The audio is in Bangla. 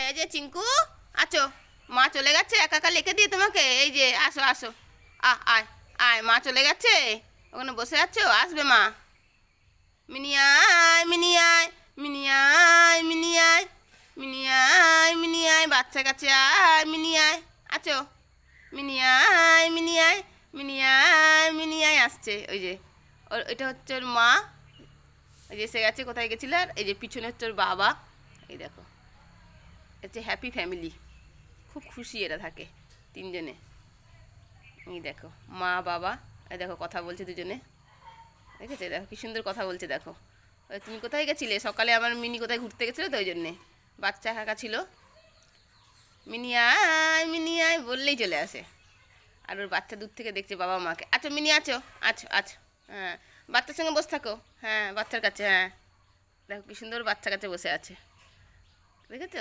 এই যে চিঙ্কু, আছো? মা চলে গেছে একা একা লিখে দিয়ে তোমাকে। এই যে আসো আসো, আয় আয়, মা চলে গেছে। ওখানে বসে আছো, আসবে মা। মিনিয়ায় মিনিয়ায় মিনিয়ায় মিনিয়ায় মিনিয়ায় মিনিয়ায়, বাচ্চা কাছে আয় মিনিয়ায়। আছো? মিনিয়ায় মিনিয়ায় মিনিয়ায় মিনিয়ায় আসছে। ওই যে এটা হচ্ছে ওর মা। এই যে এসে গেছে, কোথায় গেছিল। আর এই যে পিছনে হচ্ছে ওর বাবা। এই দেখো, হচ্ছে হ্যাপি ফ্যামিলি, খুব খুশি এরা থাকে তিনজনে। এই দেখো মা বাবা, এই দেখো কথা বলছে দুজনে, দেখেছো? দেখো কি সুন্দর কথা বলছে, দেখো। তুমি কোথায় গেছিলে সকালে? আমার মিনি কোথায় ঘুরতে গেছিলো তো, ওই জন্যে বাচ্চা কাকা ছিল। মিনিয়ায় মিনিয়ায় বললেই চলে আসে। আর ওর বাচ্চা দূর থেকে দেখছে বাবা মাকে। আচ্ছা মিনি, আছো? আছো আছো, হ্যাঁ। বাচ্চার সঙ্গে বসে থাকো, হ্যাঁ বাচ্চার কাছে, হ্যাঁ। দেখো কি সুন্দর বাচ্চার কাছে বসে আছে, দেখেছো?